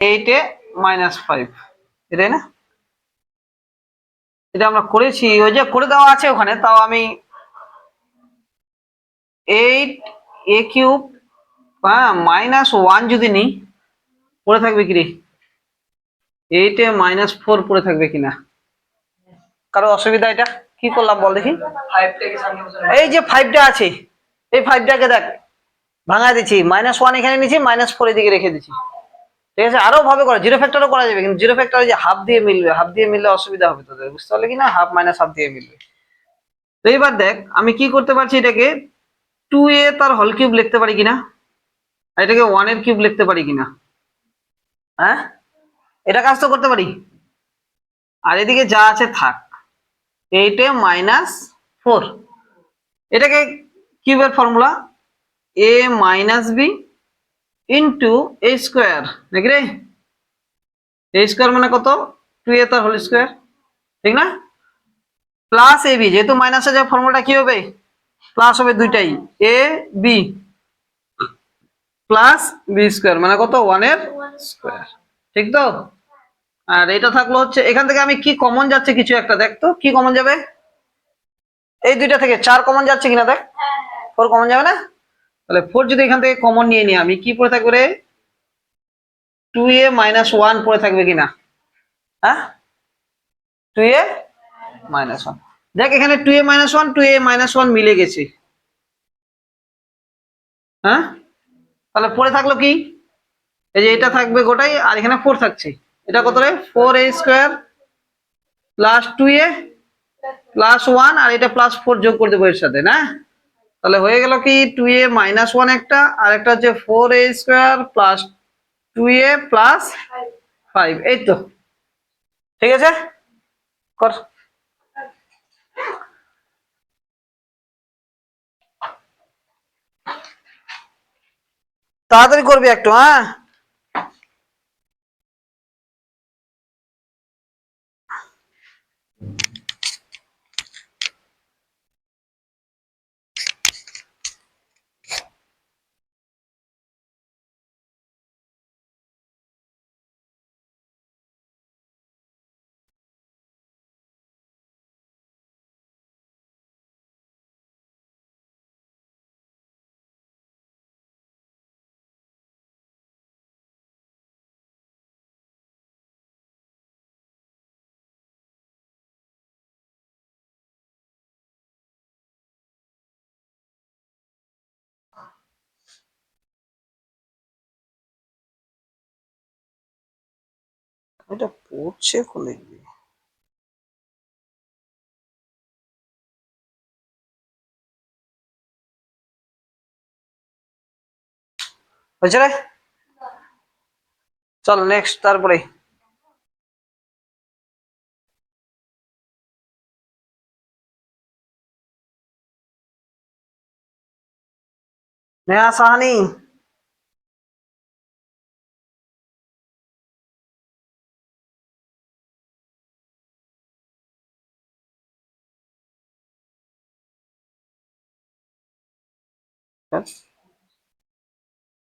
8 এ -5, এটাই না? এটা আমরা করেছি, ওই যে করে দেওয়া আছে ওখানে, তাও আমি 8a³ -1 যদি নিই, পড়ে থাকবে কি রে? 8 এ -4 পড়ে থাকবে কিনা? কারো অসুবিধা? এটা কি করলাম বল দেখি। এই যে 5টা আছে, এই 5টাকে দেখ ভাঙা দিচ্ছি, -1 এখানে নিচ্ছি, -4 এদিকে রেখে দিচ্ছি। ঠিক আছে, আরো ভাবে করা, জিরো ফ্যাক্টরও করা যাবে, কিন্তু জিরো ফ্যাক্টর যে হাফ দিয়ে মিলবে, হাফ দিয়ে মিললে অসুবিধা হবে তোদের, বুঝতে পারলে কি না? হাফ -হাফ দিয়ে মিলবে। তো এবার দেখ আমি কি করতে পারছি, এটাকে 2a তার হোল কিউব লিখতে পারি কিনা, আর এটাকে 1 এর কিউব লিখতে পারি কিনা। হ্যাঁ, এটা কাজ তো করতে পারি। আর এদিকে যা আছে থাক, 8 এ -4, এটাকে কিউবের formula a - b into a square, নাকি রে? a স্কোয়ার মানে কত? 2a তার হোল স্কোয়ার, ঠিক না? প্লাস ab, যেহেতু মাইনাস আছে ফর্মুলাটা কি হবে? প্লাস হবে, দুইটাই a b plus b square মানে কত? 1 এর স্কোয়ার, ঠিক তো? আর এটা থাকলো হচ্ছে, এখান থেকে আমি কি কমন যাচ্ছে কিছু একটা, দেখ তো কি কমন যাবে। এই দুইটা থেকে 4 কমন যাচ্ছে কিনা দেখ, 4 কমন যাবে না? তাহলে 4 যদি এখান থেকে কমন নিয়ে নিই, আমি কি পড়ে থাকবে রে? 2a - 1 পড়ে থাকবে কিনা? হ্যাঁ, 2a - 1, দেখ এখানে 2a - 1 2a - 1 মিলে গেছে। হ্যাঁ, তাহলে পড়ে থাকলো কি? এই যে এটা থাকবে গোটাই, আর এখানে 4 থাকছে। এটা কত রে? 4a square plus 2a plus 1, আর এটা প্লাস 4 যোগ করে দেবো এর সাথে, না? তাহলে হয়ে গেল কি, 2a - 1 একটা, আর একটা হচ্ছে 4a square plus 2a plus 5, এই তো। ঠিক আছে, কর। তাড়াতাড়ি করবি একটু, হ্যাঁ? এটা পড়ছে কোনে? হয়েছে রে, চল নেক্সট। তারপরে নেহা সাহানি,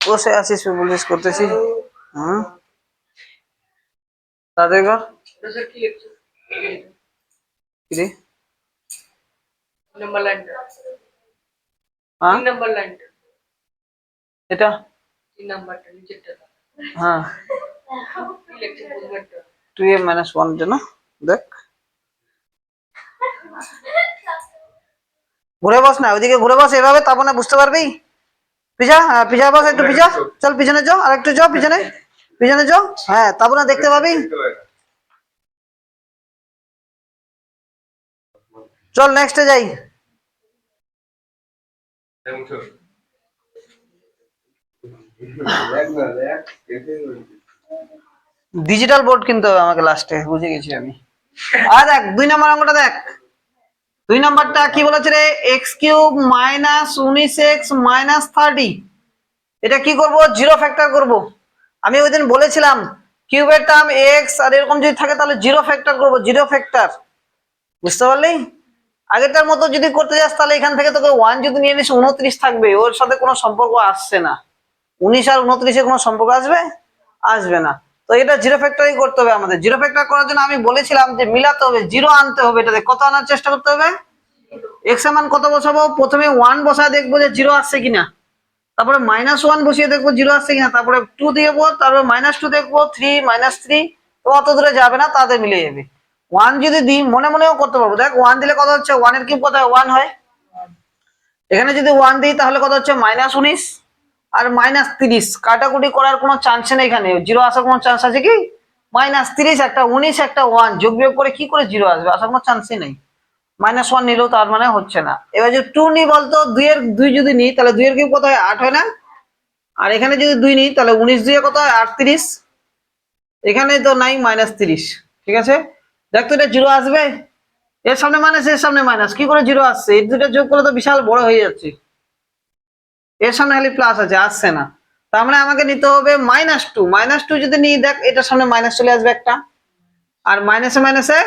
বসে আছিস পুলিশ করতেছি। হুম, তাদের ঘর কি রে? নাম্বার লাইনটা, হ্যাঁ, 3 নাম্বার লাইনটা, এটা 3 নাম্বারটা নিচেরটা। হ্যাঁ, কি লিখছে বুঝবেনটা? 2a - 1 জন্য দেখ, ঘুরে বস না, ওইদিকে ঘুরে বস এভাবে, তারপর না বুঝতে পারবি। পিছা, হ্যাঁ পিছা বস, একটু পিছা, চল পিছনে যাও, আর একটু যাও পিছনে, পিছনে যাও, হ্যাঁ তারপর না দেখতে পাবি। চল নেক্সটে যাই। ডিজিটাল বোর্ড কিনতে হবে আমাকে লাস্টে, বুঝে গেছি আমি। আর দেখ 2 নম্বর অঙ্কটা দেখ, 2 নম্বরটা কি বলেছে রে? x³ - 19x - 30, এটা কি করব? জিরো ফ্যাক্টর করব। আমি ওই দিন বলেছিলাম কিউবের টার্ম x আর এরকম যদি থাকে তাহলে জিরো ফ্যাক্টর করব, জিরো ফ্যাক্টর, বুঝতে পারলি? আগেরটার মতো যদি করতে যাস তাহলে এখান থেকে তোকে 1 যদি নিয়ে নিস, 29 থাকবে, ওর সাথে কোনো সম্পর্ক আসছে না। 19 আর 29 এর কোনো সম্পর্ক আসবে? আসবে না। তো এটা জিরো ফ্যাক্টরই করতে হবে আমাদের। জিরো ফ্যাক্টর করার জন্য আমি বলেছিলাম যে মিলাতে হবে, জিরো আনতে হবে। এটাতে কত আনার চেষ্টা করতে হবে? এক্স এর মান কত বসাবো? প্রথমে 1 বসায় দেখবো যে জিরো আসছে কিনা, তারপরে -1 বসিয়ে দেখবো জিরো আসছে কিনা, তারপরে 2 দিয়েবো, তারপরে -2 দেখবো, 3 -3। তো অত দূরে যাবে না, তাতে মিলে যাবে। 1 যদি দিই, মনে মনেও করতে পারবো। দেখ 1 দিলে কত হচ্ছে? 1 এর কিউব কত হয়? 1 হয়। এখানে যদি 1 দিই তাহলে কত হচ্ছে? -19 আর -30। কাটাকুটি করার কোনো চান্স নেই, এখানে জিরো আসার কোনো চান্স আছে কি? -30 একটা 19 একটা 1 যোগ বিয়োগ করে কি করে জিরো আসবে? আসার কোনো চান্সই নেই। -1 নিলেও তার মানে হচ্ছে না। এবার যদি 2 নিই বলতো, 2 এর 2 যদি নিই তাহলে 2 এর কিউব কত হয়? 8 হয় না? আর এখানে যদি 2 নিই তাহলে 19 দিয়ে কত হয়? 38। এখানে তো নাই -30। ঠিক আছে, দেখ তো এটা জিরো আসবে? এর সামনে মাইনাস, এর সামনে মাইনাস, কি করে জিরো আসছে? এই দুটো যোগ করলে তো বিশাল বড় হয়ে যাচ্ছে। এর সামনে খালি প্লাস আছে, আসছে না। তার মানে আমাকে নিতে হবে -2। -2 যদি নিই, দেখ এটার সামনে মাইনাস চলে আসবে একটা, আর মাইনাসে মাইনাসে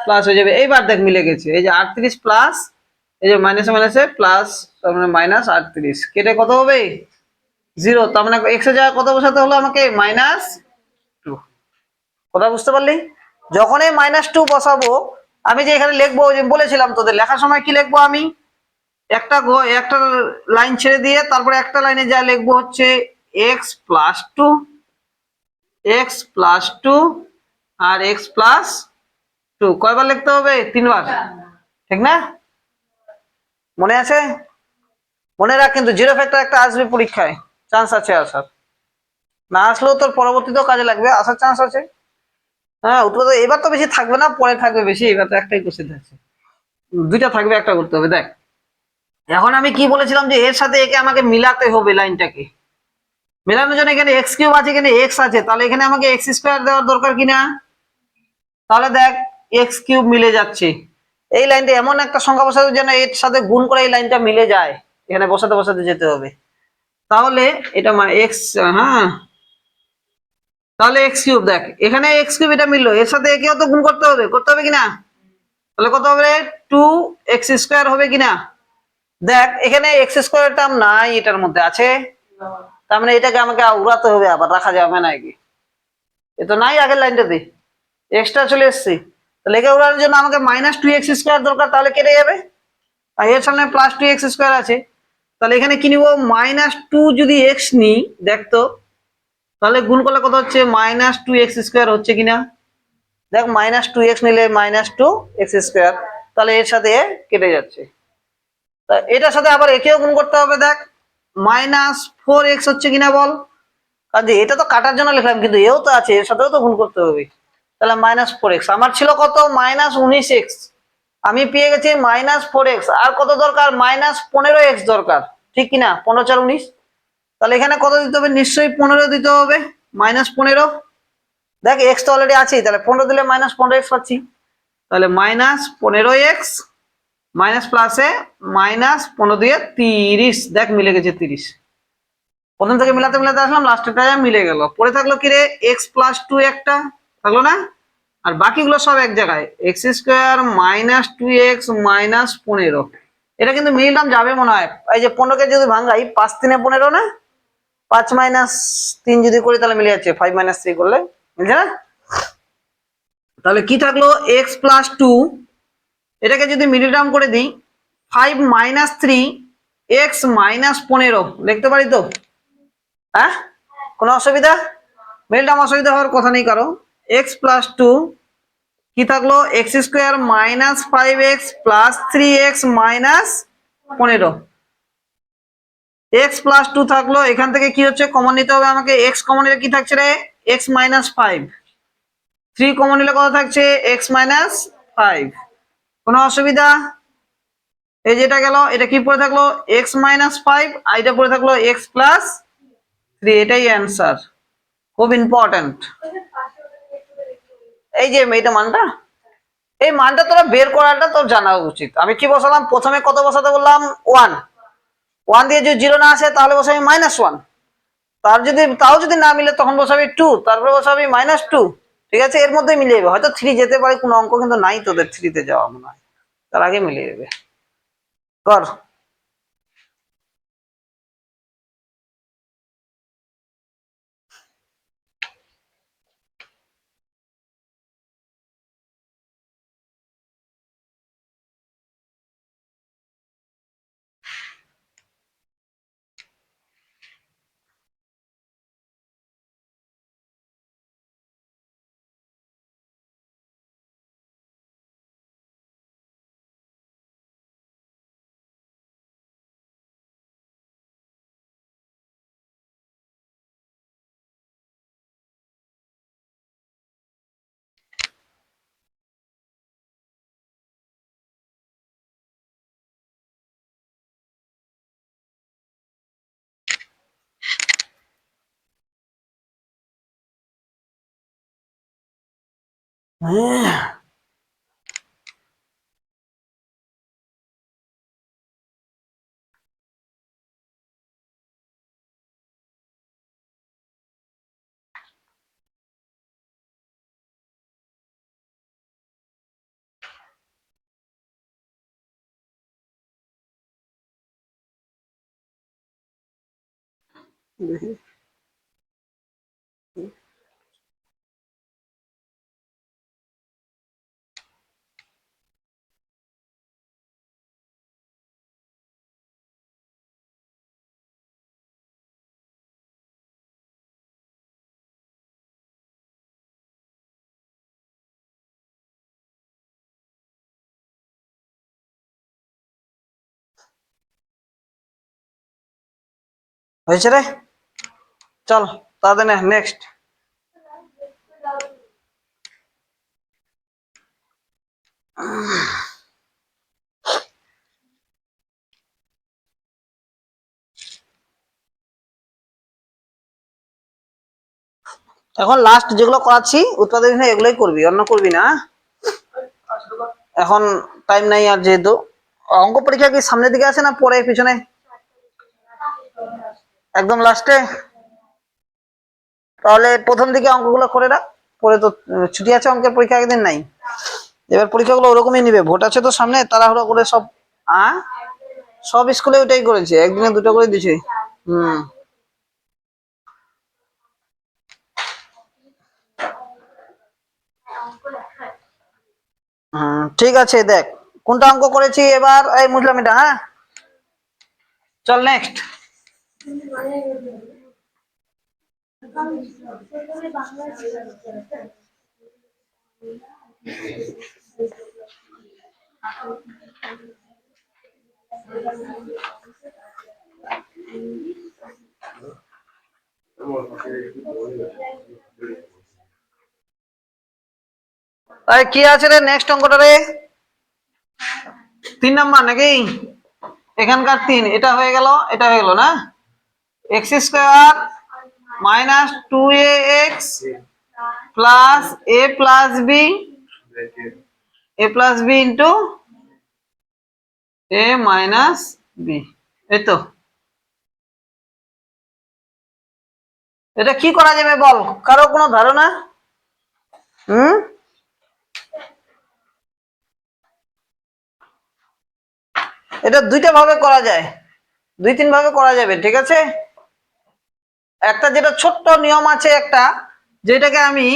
প্লাস হয়ে যাবে। এইবার দেখ মিলে গেছে, এই যে 38 প্লাস, এই যে মাইনাসে মাইনাসে প্লাস, তার মানে -38 কেটে কত হবে? 0। তার মানে এক্স এর জায়গায় কত বসাতে হলো আমাকে? -2। কথা বুঝতে পারলি? যখনই -2 বসাবো, আমি যে এখানে লিখবো, যে বলেছিলাম তোদের লেখার সময় কি লিখবো আমি, একটা লাইন ছেড়ে দিয়ে তারপরে একটা লাইনে যা লিখবো হচ্ছে x+2, x+2 আর x+2। কয়বার লিখতে হবে? 3 বার, ঠিক না? মনে আছে? মনে রাখ কিন্তু জিরো ফ্যাক্টর একটা আসবে পরীক্ষায়, চান্স আছে আসার। না আসলেও তোর পরবর্তীতেও কাজে লাগবে, আসার চান্স আছে। হ্যাঁ, উত্তর তো এবার তো বেশি থাকবে না, পরে থাকবে বেশি। এবার তো একটাই কোশ্চেন আছে, দুইটা থাকবে, একটা করতে হবে। দেখ এখন আমি কি বলেছিলাম, যে এর সাথে একে আমাকে মিলাতে হবে লাইনটাকে। মেলানোর জন্য এখানে এক্স কিউব আছে, এখানে এক্স আছে, তাহলে এখানে আমাকে এক্স স্কোয়ার দেওয়ার দরকার কিনা? তাহলে দেখ এক্স কিউব মিলে যাচ্ছে। এই লাইনটা এমন একটা সংখ্যা বসাতে যেন এর সাথে গুণ করে এই লাইনটা মিলে যায়, এখানে বসাতে বসাতে যেতে হবে। তাহলে এটা মানে এক্স, হ্যাঁ, তাহলে এক্স কিউব, দেখ এখানে এক্স কিউব এটা মিললো, এর সাথে একেও তো গুণ করতে হবে, করতে হবে কিনা? তাহলে কত হবে? 2x² হবে কিনা? দেখ এখানে এক্স স্কোয়ার টার্ম নাই, এটার মধ্যে আছে। তার মানে এটাকে আমাকে উড়াতে হবে, আবার রাখা যাবে না। কি এ তো নাই আগের লাইনটাতে, এক্সট্রা চলে এসছে। তাহলে একে উড়ানোর জন্য আমাকে -2x² দরকার, তাহলে কেটে যাবে। আর এর সামনে +2x² আছে, তাহলে এখানে কি নিব? -2 যদি x নিই, দেখ তো তাহলে গুণ করলে কত হচ্ছে? -2x² হচ্ছে কিনা? দেখ -2x নিলে -2x², তাহলে এর সাথে কেটে যাচ্ছে। তা এটার সাথে আবার একেও গুণ করতে হবে। দেখ -4x হচ্ছে কিনা বল? কারণ যে এটা তো কাটার জন্য লিখলাম, কিন্তু এও তো আছে, এর সাথেও তো গুণ করতে হবে। তাহলে -4x, আমার ছিল কত? -19x। আমি পেয়ে গেছি -4x। আর কত দরকার? -15x দরকার, ঠিক কিনা? 15 4 19। তাহলে এখানে কত দিতে হবে? নিশ্চয়ই 15 দিতে হবে, -15। দেখ এক্স তো অলরেডি আছেই, তাহলে 15 দিলে -15x পাচ্ছি। তাহলে -15x মাইনাস প্লাসে -15 দিয়ে 30। দেখ মিলে গেছে 30। প্রথম থেকে মিলাতে মিলাতে আসলাম, লাস্টেরটা মিলে গেল। পরে থাকলো কি রে? x+2 একটা থাকলো না, আর বাকিগুলো সব এক জায়গায়। x² -2x -15। এটা কিন্তু মিলটাম যাবে মনে হয়। এই যে 15কে যদি ভাঙাই, 5 3 15 না, 5 - 3 যদি করি তাহলে মিলে যাচ্ছে, 5 - 3 করলে মিলছে না? তাহলে কি থাকলো? x+2, এটাকে যদি মিডল টার্ম করে দিই, 5 - 3 x -15 লিখতে পারি তো? হ্যাঁ, কোনো অসুবিধা? মিডল টার্ম অসুবিধা হওয়ার কথা নেই কারো। x+2 কি থাকলো? x² -5x + 3x -15। x+2 থাকলো, এখান থেকে কি হচ্ছে? কমন নিতে হবে আমাকে। x কমন নিলে কি থাকছে রে? x -5। 3 কমন নিলে কত থাকছে? x -5। কোনো অসুবিধা? এই যেটা গেল, এটা কি পড়ে থাকলো? x -5, আর এটা পড়ে থাকলো x+3। এটাই অ্যান্সার, খুব ইম্পর্টেন্ট। এই যে এইটা মানটা, এই মানটা তোরা বের করাটা তোর জানা উচিত। আমি কি বসালাম? প্রথমে কত বসাতে বললাম? 1। 1 দিয়ে যদি 0 না আসে তাহলে বসাবি -1। তাও যদি না মিলে তখন বসাবি 2, তারপরে বসাবি -2। ঠিক আছে, এর মধ্যে মিলে যাবে। হয়তো 3 যেতে পারে, কোনো অঙ্ক কিন্তু নাই তোদের 3 তে যাওয়া মনে হয়, তার আগে মিলে যাবে। কর। হয়েছে রে, চল তাহলে নেক্সট। এখন লাস্ট যেগুলো করাচ্ছি উৎপাদক এগুলোই করবি, অন্য করবি না। এখন টাইম নাই আর, যেহেতু অঙ্ক পরীক্ষা কি সামনের দিকে আছে না পরে পিছনে? একদম লাস্টে। তাহলে প্রথম দিকে অঙ্কগুলো করে রাখ, পরে তো ছুটি আছে, অঙ্কের পরীক্ষা একদিন নাই। এবার পরীক্ষাগুলো ওরকমই নিবে, ভোট আছে তো সামনে, তাড়াহুড়ো করে সব। সব স্কুলে ওইটাই করেছে, একদিনে দুটো করে দিছে। হুম ঠিক আছে, দেখ কোনটা অঙ্ক করেছি এবার, এই বুঝলাম এটা। হ্যাঁ চল নেক্সট। এই কি আছে রে নেক্সট অঙ্কটা রে? 3 নাম্বার নাকি? এখানকার 3, এটা হয়ে গেল, এটা হয়ে গেল না। X square minus 2ax plus a plus b, a plus b into a minus b. এই তো, এটা কি করা যাবে বল, কারো কোনো ধারণা? হুম এটা দুইটা ভাবে করা যায়, 2-3 ভাবে করা যাবে, ঠিক আছে। একটা যেটা ছোট্ট নিয়ম আছে একটা, যেটাকে আমি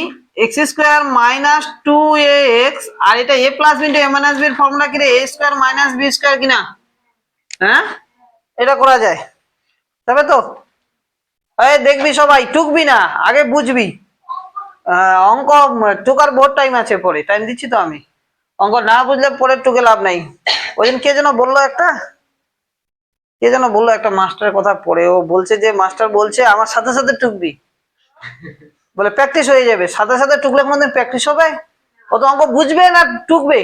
এক্স স্কোয়ার মাইনাস 2ax, আর এটা a plus b into a minus b এর ফর্মুলা কি রে, a square minus b square কিনা? হ্যাঁ এটা করা যায়, তবে তো এই দেখবি সবাই টুকবি না, আগে বুঝবি। অঙ্ক টুকার বহুত টাইম আছে, পরে টাইম দিচ্ছি তো আমি। অঙ্ক না বুঝলে পরে টুকে লাভ নাই। ওই দিন কে যেন বললো একটা মাস্টারের কথা পড়ে, ও বলছে যে মাস্টার বলছে আমার সাথে সাথে টুকবি, বলে প্র্যাকটিস হয়ে যাবে। সাথে সাথে টুকলে কোনদিন প্র্যাকটিস হবে? ও তো অঙ্ক বুঝবে না টুকবে,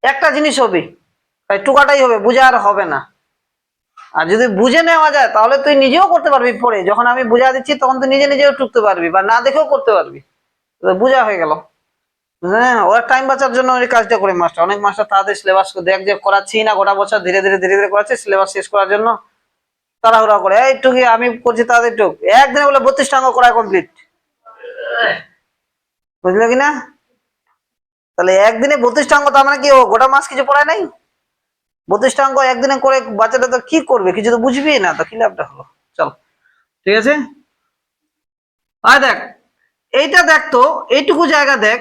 একটা জিনিস হবে, তাই টুকাটাই হবে, বুঝে আর হবে না। আর যদি বুঝে নেওয়া যায় তাহলে তুই নিজেও করতে পারবি, পরে যখন আমি বুঝা দিচ্ছি তখন তুই নিজে নিজেও টুকতে পারবি, বা না দেখেও করতে পারবি, বুঝা হয়ে গেল। হ্যাঁ ওরা টাইম বাঁচার জন্য ওই কাজটা করে মাস্টার, অনেক মাস্টার তাদের সিলেবাস দেখ যে করাচ্ছি না গোটা বছর, ধীরে ধীরে ধীরে ধীরে করাচ্ছে সিলেবাস শেষ করার জন্য, তাড়াহুড়া করে এই টুকি আমি করছি তাদের টুক, একদিনে বলে 32টা অঙ্ক করা কমপ্লিট, বুঝলো কিনা? তাহলে একদিনে 32টা অঙ্ক, তার মানে কি ও গোটা মাস কিছু পড়ায় নাই? 32টা অঙ্ক একদিনে করে বাচ্চাটা তো কি করবে, কিছু তো বুঝবি না, তো কি লাভটা হলো? চল ঠিক আছে। আর দেখ এইটা, দেখ তো এইটুকু জায়গা দেখ,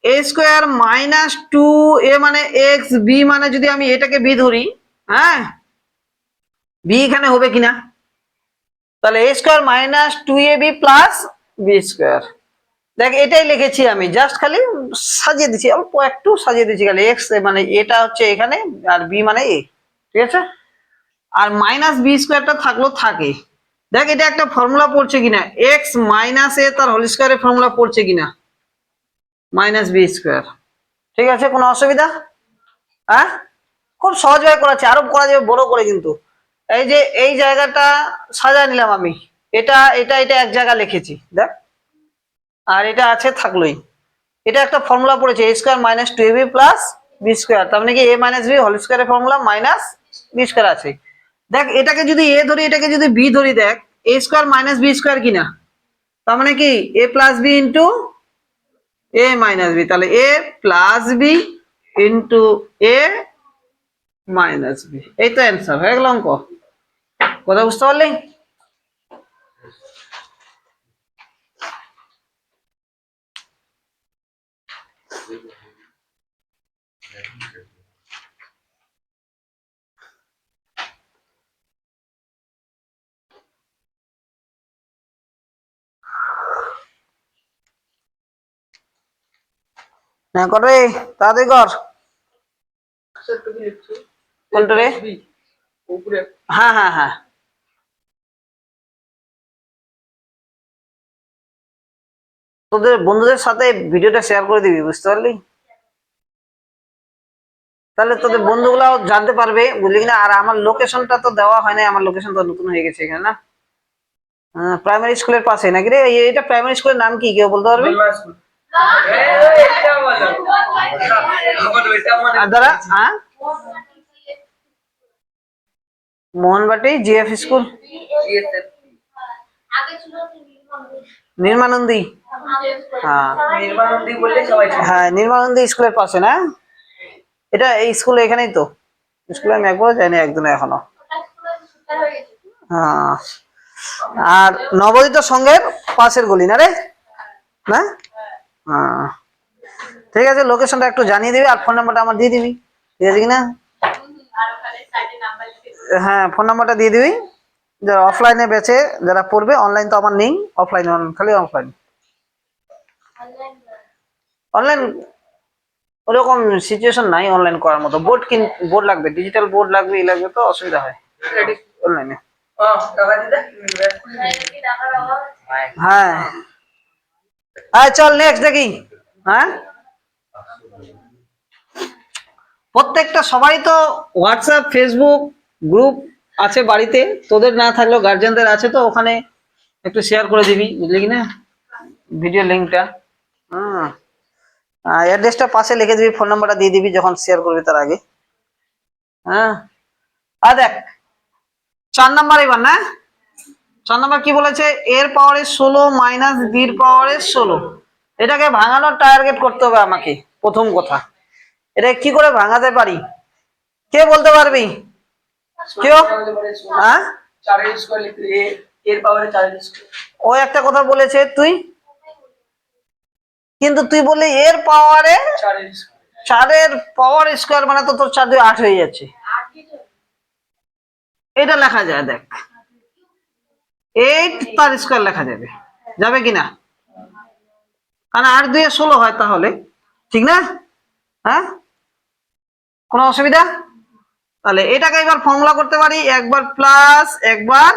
এ স্কোয়ার মাইনাস 2a মানে এক্স, বি মানে যদি আমি এটাকে বি ধরি, হ্যাঁ বি এখানে হবে কিনা? তাহলে a square minus 2ab plus b square. দেখ এটাই লিখেছি আমি, জাস্ট খালি সাজিয়ে দিচ্ছি, অল্প একটু সাজিয়ে দিচ্ছি খালি, এক্স মানে এটা হচ্ছে এখানে, আর বি মানে এ, ঠিক আছে। আর মাইনাস বি স্কোয়ারটা থাকলো থাকে। দেখ এটা একটা ফর্মুলা পড়ছে কিনা, এক্স মাইনাস এ তার হোল স্কোয়ারের ফর্মুলা পড়ছে কিনা, মাইনাস বি স্কোয়ার। ঠিক আছে, কোনো অসুবিধা? হ্যাঁ খুব সহজভাবে করাচ্ছে, আরো করা যাবে বড় করে, কিন্তু এই যে এই জায়গাটা সাজা নিলাম আমি, এটা এটা এটা এক জায়গা লিখেছি দেখ, আর এটা আছে থাকলোই, এটা একটা ফর্মুলা পড়েছে a square minus 2ab plus b square, তার মানে কি a মাইনাস b হোল স্কয়ারের ফর্মুলা মাইনাস b স্কয়ার আছে। দেখ এটাকে যদি a ধরি এটাকে যদি b ধরি, দেখ a square minus b square কিনা, তার মানে কি a plus b into a minus b, তাহলে a plus b into a minus b, এই তো অ্যান্সার হয়ে গেল অঙ্ক। কথা বুঝতে পারলি? হ্যাঁ কর রে, তাড়াতাড়ি কর। স্যার তুমি লিখছো কোনটা রে? উপরে হ্যাঁ হ্যাঁ হ্যাঁ, তোদের বন্ধুদের সাথে ভিডিওটা শেয়ার করে দিবি, বুঝতে পারলি? তাহলে তোদের বন্ধুগুলাও জানতে পারবে, বুঝলি কিনা। আর আমার লোকেশনটা তো দেওয়া হয় না, আমার লোকেশন তো নতুন হয়ে গেছে এখানে না। প্রাইমারি স্কুলের পাশে নাকি রে? এটা প্রাইমারি স্কুলের নাম কি, কেউ বলতে পারবি? আর দাঁড়া, হ্যাঁ মোহনবাটি জিএফ স্কুল, নির্মানন্দী। হ্যাঁ নির্মানন্দী বললে সবাই হ্যাঁ, নির্মানন্দী স্কুলের পাশে না? এটা এই স্কুল এখানেই তো। স্কুলে আমি একবারও যাইনি, একদিন এখনো। হ্যাঁ, আর নবোদিত সংঘের পাশের গলি না রে? না, হ্যাঁ ঠিক আছে, লোকেশনটা একটু জানিয়ে দিবি আর ফোন নাম্বারটা আমার দিয়ে দিবি, ঠিক আছে কিনা? হ্যাঁ ফোন নাম্বারটা দিয়ে দিবি। যারা অফলাইনে বেচে, যারা পড়বে, অনলাইন তো আমার নেই, অফলাইন খালি অফলাইন। অনলাইন ওরকম সিচুয়েশন নাই অনলাইন করার মতো। বোর্ড লাগবে, ডিজিটাল বোর্ড লাগবে, ই লাগবে, তো অসুবিধা হয় অনলাইনে। হ্যাঁ হ্যাঁ চল নেক্সট দেখি। হ্যাঁ প্রত্যেকটা সবাই তো হোয়াটসঅ্যাপ ফেসবুক গ্রুপ আছে বাড়িতে, তোদের না থাকলেও গার্জেনদের আছে, তো ওখানে একটু শেয়ার করে দিবি, বুঝলি কিনা, ভিডিও লিঙ্কটা। হ্যাঁ অ্যাড্রেসটা পাশে লিখে দিবি, ফোন নাম্বারটা দিয়ে দিবি যখন শেয়ার করবি তার আগে। হ্যাঁ আর দেখ 4 নাম্বার এবার না, 4 নাম্বার কি বলেছে, এর পাওয়ারে 16 মাইনাস বির পাওয়ারে 16, এটাকে ভাঙানোর টার্গেট করতে হবে আমাকে। প্রথম কথা, এটা কি করে ভাঙাতে পারি, কে বলতে পারবি? কেউ? হ্যাঁ 4 স্কয়ার লিখলে এর পাওয়ারে 4 স্কয়ার। ও একটা কথা বলেছে তুই, কিন্তু তুই বললি এর পাওয়ারে 4 স্কয়ার, 4 এর পাওয়ার স্কয়ার, মানে তো তোর 4 2 8 হয়ে যাচ্ছে। এটা লেখা যায়, দেখ 8 তার স্কয়ার লেখা যাবে, যাবে কিনা? কারণ 8 2 16 হয়, তাহলে ঠিক না? হ্যাঁ কোনো অসুবিধা? তাহলে এটাকে এবার ফর্মুলা করতে পারি, একবার প্লাস একবার,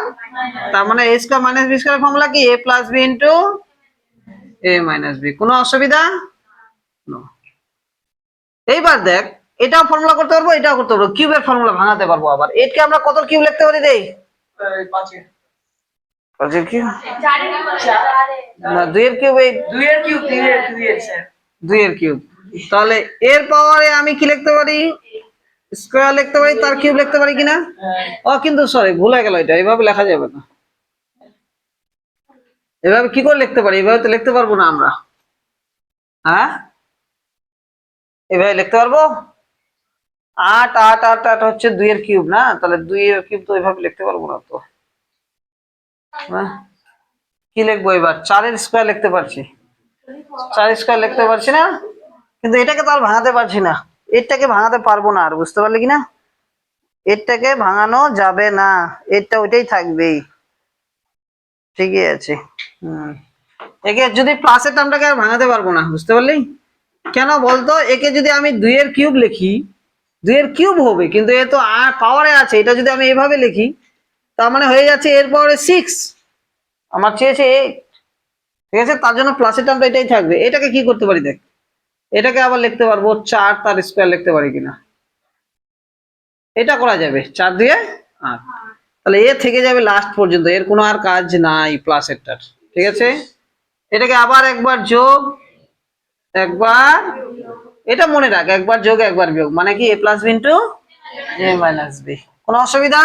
তার মানে a square minus b square formula কি, a plus b into a minus b। কোনো অসুবিধা? নো। এইবার দেখ এটাও ফর্মুলা করতে পারবো, এটাও করতে পারবো, কিউবের ফর্মুলা ভাঙাতে পারবো। আবার 8 কে আমরা কত কিউব লিখতে পারি রে? 5 এর 5 এর কিউব না, 2 এর কিউব, এই 2 এর কিউব, 2 এর স্যার 2 এর কিউব। তাহলে এর পাওয়ারে আমি কি লিখতে পারি, স্কয়ার লিখতে পারি, তার কিউব লিখতে পারি কিনা? ও কিন্তু সরি, ভুল হয়ে গেল, এটা এইভাবে লেখা যাবে না। এভাবে কি করে লিখতে পারি? এভাবে তো লিখতে পারবো না আমরা। হ্যাঁ এভাবে লিখতে পারবো? 8 8 8 8 হচ্ছে 2 এর কিউব না, তাহলে 2 এর কিউব তো এভাবে লিখতে পারবো না তো। হ্যাঁ কি লিখবো এবার? 4 এর স্কয়ার লিখতে পারছি, 4 স্কয়ার লিখতে পারছি না, কিন্তু এটাকে তো আর ভাঙাতে পারছি না। এটাকে ভাঙাতে পারবো না আর, বুঝতে পারলি কিনা? এটাকে ভাঙানো যাবে না, এটা ওইটাই থাকবে, ঠিকই আছে। একে যদি প্লাসের টার্মটাকে আর ভাঙাতে পারবো না, বুঝতে পারলি? কেন বলতো, একে যদি আমি 2 এর কিউব লিখি, 2 এর কিউব হবে, কিন্তু এ তো আর পাওয়ারে আছে, এটা যদি আমি এভাবে লিখি তার মানে হয়ে যাচ্ছে এর পাওয়ারে 6, আমার চেয়েছে 8, ঠিক আছে, তার জন্য প্লাসের টার্মটা এটাই থাকবে। এটাকে কি করতে পারি দেখ, এটাকে আবার লিখতে পারবো 4 তার স্কয়ার লিখতে পারি কিনা, এটা করা যাবে, 4 দিয়ে 8, তাহলে এ থেকে যাবে লাস্ট পর্যন্ত, এর কোনো আর কাজ নাই প্লাসেরটার, ঠিক আছে। এটাকে আবার একবার যোগ, একবার, এটা মনে রাখ, একবার যোগ একবার বিয়োগ, মানে কি a plus b into a minus b. কোনো অসুবিধা?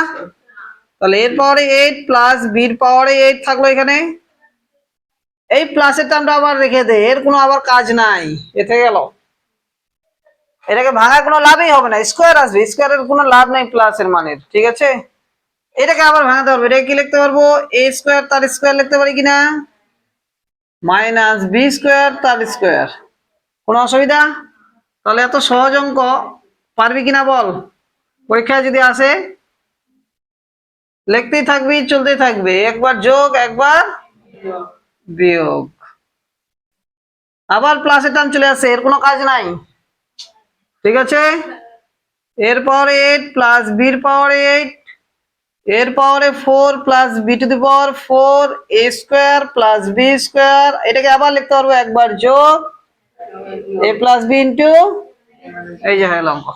তাহলে এর পাওয়ারে 8 প্লাস বির পাওয়ারে 8 থাকলো এখানে। এই প্লাসের টার্মটা আবার রেখে দে, এর কোনো আবার কাজ নাই, এতে গেল। এটাকে ভাঙার কোনো লাভই হবে না, স্কোয়ার আসবে, স্কোয়ারের কোনো লাভ নাই প্লাসের মানের, ঠিক আছে। এটাকে আবার ভাঙাতে পারবো, এটাকে কি লিখতে পারবো, এ স্কোয়ার তার স্কোয়ার লিখতে পারি কিনা, মাইনাস বি স্কোয়ার তার স্কোয়ার। কোনো অসুবিধা? তাহলে এত সহজ অঙ্ক পারবি কিনা বল, পরীক্ষায় যদি আসে। লিখতেই থাকবি, চলতেই থাকবে, একবার যোগ একবার বিয়োগ, আবার প্লাসের টার্ম চলে আসে, এর কোনো কাজ নাই, ঠিক আছে। এর পাওয়ারে 8 প্লাস বির পাওয়ারে 8, এর পাওয়ারে 4 plus b to the power 4 a square plus b square. এটাকে আবার লিখতে পারবো একবার যোগ এ প্লাস বি ইন্টু, এই যে হয়ে অঙ্ক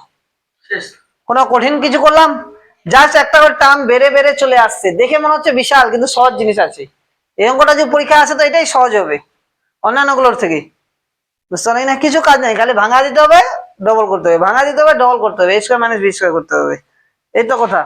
শেষ। কোনো কঠিন কিছু করলাম? জাস্ট একটা করে টার্ম বেড়ে বেড়ে চলে আসছে, দেখে মনে হচ্ছে বিশাল, কিন্তু সহজ জিনিস আছে। এই অঙ্কটা যে পরীক্ষা আসে তো এটাই সহজ হবে অন্যান্য গুলোর থেকে, বুঝতে পারলি না? কিছু কাজ নেই, খালি ভাঙা দিতে হবে, ডবল করতে হবে, ভাঙা দিতে হবে, ডবল করতে হবে, এ স্কোয়ার মাইনাস বি স্কোয়ার করতে হবে, এই তো কথা।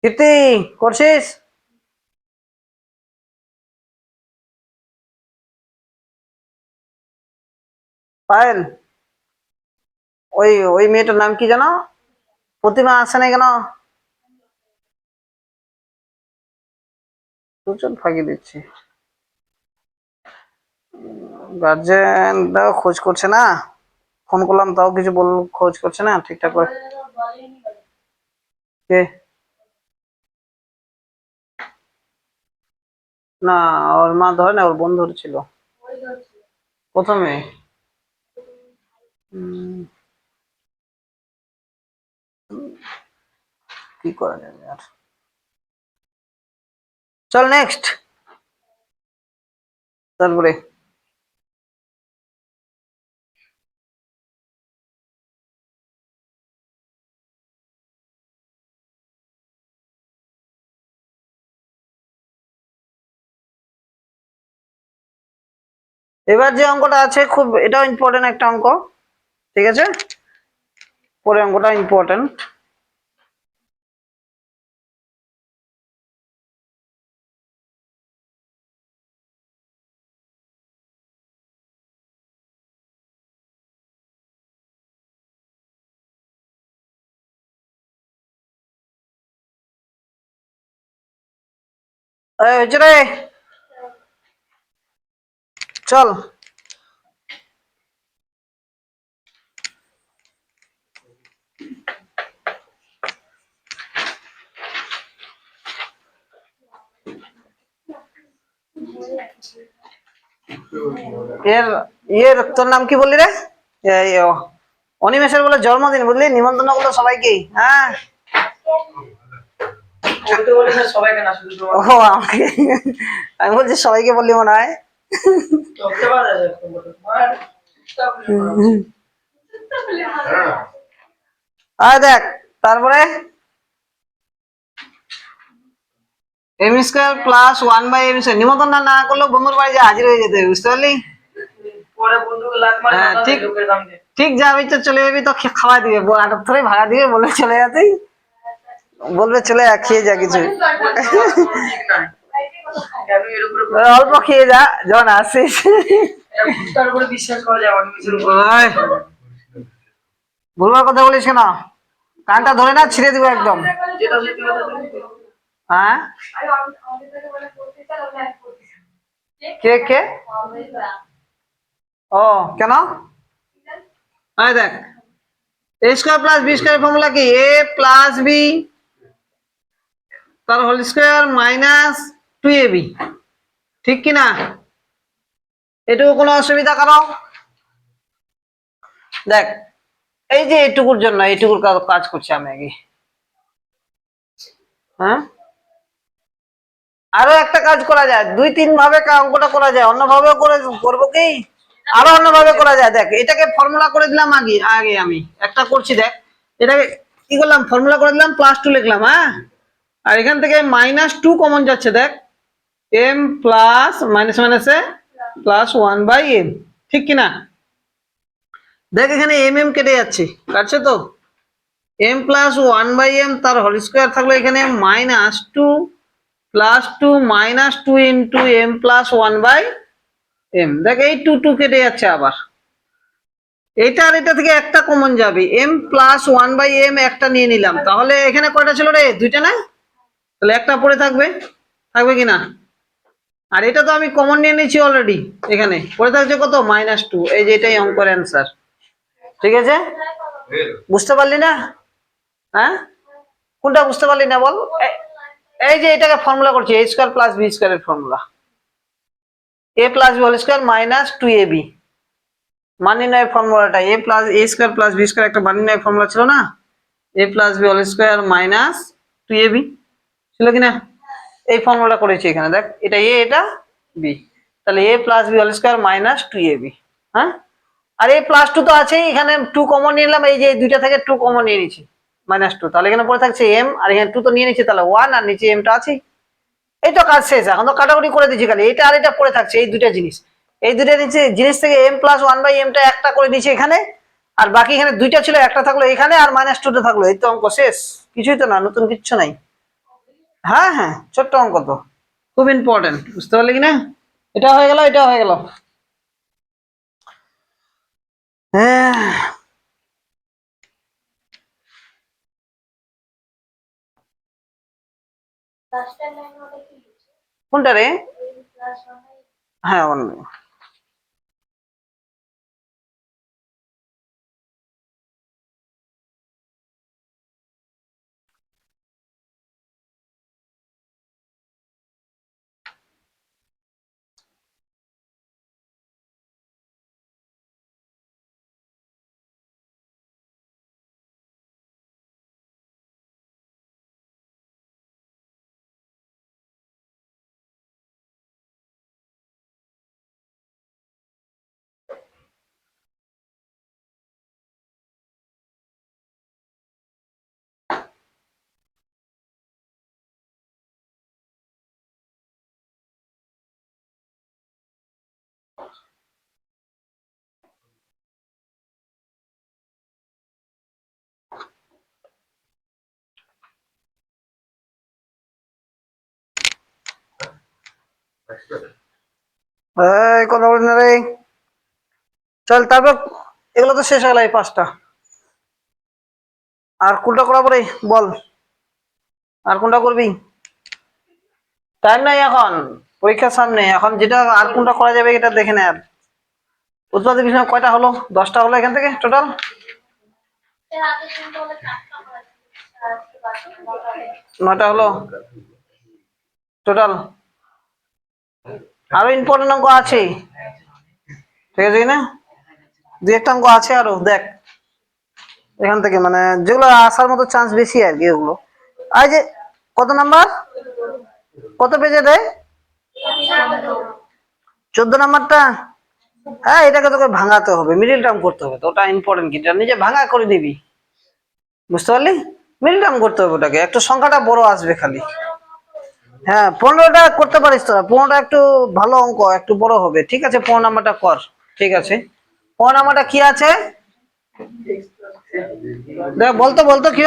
কীর্তি করছিস? পায়েল, ওই ওই মেয়েটার নাম কি জানো, প্রতিমা আসে না কেন? দুজন ফাঁকি দিচ্ছি, গার্জেন দাও খোঁজ করছে না, ফোন করলাম তাও কিছু বল, খোঁজ করছে না ঠিকঠাক করে। কে? না, ওর মা ধরে না, ওর বন্ধুর ছিল প্রথমে। কি করা যাবে আর, চল নেক্সট। তারপরে এবার যে অঙ্কটা আছে, খুব এটাও ইম্পর্টেন্ট একটা অঙ্ক, ঠিক আছে। পরে অঙ্কটা ইম্পর্টেন্ট। হয়েছে রে, চল। এর ইয়ের তোর নাম কি বললি রে? অনিমেষের বলে জন্মদিন, বুঝলি, নিমন্ত্রণ করলো সবাইকেই। হ্যাঁ, বলতে বলি না সবাইকে না, শুধু ও আমাকে, আমি বলছি সবাইকে বললি মনে হয়। ধরতে পারা যায়। আর দেখ তারপরে M square plus 1/m square, নিমন্ত্রণ না করলেও বন্ধুর বাড়ি যা হাজির হয়ে যেতে হবে, বুঝতে পারলি? পরে বন্ধুকে লাত মারে হ্যাঁ, কথা ঠিক। লোকের সামনে। ঠিক যাবি তো চলে যাবি তো খাওয়া দিবে, আটার থরে ভাড়া দিবে, বলে চলে যাতে বলবে চলে যা খেয়ে যা কিছু, ঠিক না। কেন এর উপরে অল্প খেয়ে যা যখন আসিস। তার উপরে বিশ্বাস করা যাবে না, মিছের উপরে ওই, ভুলবার কথা বলিস কেন? কানটা ধরে না ছিঁড়ে দিব একদম। যেটা সত্যি কথা বলছি। হ্যাঁ, কে কে? ও কেন? এই দেখ, a square plus b square formula কি? এ প্লাস বি তার হোল স্কোয়ার মাইনাস 2ab, ঠিক কি না? এটুকু কোনো অসুবিধা কারো? দেখ এই যে এইটুকুর জন্য এইটুকুর কাজ করছি আমি আগে। হ্যাঁ, আরো একটা কাজ করা যায়, 2-3 ভাবে অঙ্কটা করা যায়, অন্য ভাবেও করবো কি? আরো অন্যভাবে করা যায়। দেখ এটাকে ফর্মুলা করে দিলাম আগে আগে আমি একটা করছি, দেখ এটাকে কি করলাম, ফর্মুলা করে দিলাম, +2 লিখলাম। হ্যাঁ, আর এখান থেকে -2 কমন যাচ্ছে, দেখ m প্লাস মাইনাস মাইনাসে +1/m, ঠিক কিনা? দেখ এখানে m কেটে যাচ্ছে, কাটছে তো। m প্লাস 1/m তার হোল স্কোয়ার থাকলো এখানে -2 +2 -2 ইন্টু m প্লাস 1/m। দেখ এই 2 কেটে যাচ্ছে, আবার এটা আর এটা থেকে একটা কমন যাবে, m প্লাস 1/m একটা নিয়ে নিলাম, তাহলে এখানে কয়টা ছিল রে? 2টা না? তাহলে একটা পড়ে থাকবে, থাকবে কিনা? আর এটা তো আমি কমন নিয়ে নিয়েছি অলরেডি, এখানে পড়ে থাকছে কত? -2। এই যে এটাই অঙ্কের অ্যান্সার, ঠিক আছে? বুঝতে পারলি না? হ্যাঁ, কোনটা বুঝতে পারলি না বল? এই যে এটাকে ফর্মুলা করছি, a স্কয়ার প্লাস b স্কয়ারের formula, a plus b whole square minus 2ab, মান নির্ণয়ের ফর্মুলাটা a plus a square plus b square একটা মান নির্ণয়ের ফর্মুলা ছিল না, a plus b whole square minus 2ab ছিল কিনা? এই ফর্মুলাটা করেছি এখানে, দেখ এটা a এটা b, তাহলে a plus b whole square minus 2ab। হ্যাঁ, আর এই +2 তো আছেই, এখানে 2 কমন নিয়ে নিলাম, এই যে দুইটা থেকে 2 কমন নিয়ে নিয়েছি, -2, তাহলে এখানে পড়ে থাকছে m, আর এখানে 2 তো নিয়ে নিয়েছি, তাহলে 1, আর নিচে m টা আছে। এই তো কাজ শেষ, এখন তো কাটাকুটি করে দিচ্ছি খালি, এটা আর এটা পড়ে থাকছে, এই দুইটা জিনিস, এই দুইটা জিনিস থেকে m প্লাস 1/m টা একটা করে দিয়েছি এখানে, আর বাকি এখানে দুইটা ছিল, একটা থাকলো এখানে আর -2টা থাকলো, এই তো অঙ্ক শেষ, কিছুই তো না, নতুন কিচ্ছু নাই। হ্যাঁ হ্যাঁ, ছোট্ট অঙ্ক তো, খুব ইম্পর্টেন্ট, বুঝতে পারলি কিনা? এটা হয়ে গেল, এটা হয়ে গেল। হ্যাঁ, কোনটা রে? হ্যাঁ, অন্য। এই কথা বলিস না রে, চল তারপর এগুলো তো শেষ হয়ে গেল, এই 5টা, আর কোনটা করা পরে বল, আর কোনটা করবি? টাইম নাই এখন, পরীক্ষার সামনে, এখন যেটা আর কোনটা করা যাবে এটা দেখে নে। আর উৎপাদক বিষয় কয়টা হলো? 10টা হলো এখান থেকে টোটাল, 9টা হলো টোটাল, আরো ইম্পর্টেন্ট অঙ্ক আছে, ঠিক আছে না? 2-1টা অঙ্ক আছে আরো, দেখ এখান থেকে, মানে যেগুলো আসার মতো চান্স বেশি আর কি ওগুলো। আর যে কত নাম্বার, কত পেজে রে? 14 নাম্বারটা, হ্যাঁ, এটাকে তোকে ভাঙাতে হবে, মিডিল টার্ম করতে হবে, তো ওটা ইম্পর্টেন্ট, কি নিজে ভাঙা করে দিবি, বুঝতে পারলি? মিডিল টার্ম করতে হবে ওটাকে, একটু সংখ্যাটা বড় আসবে খালি। হ্যাঁ, 15টা করতে পারিস তোরা, 15টা একটু ভালো অঙ্ক, একটু বড় হবে, ঠিক আছে? 15 নাম্বারটা কর, ঠিক আছে? 15 নাম্বারটা কি আছে দেখ, বলতো বলতো কি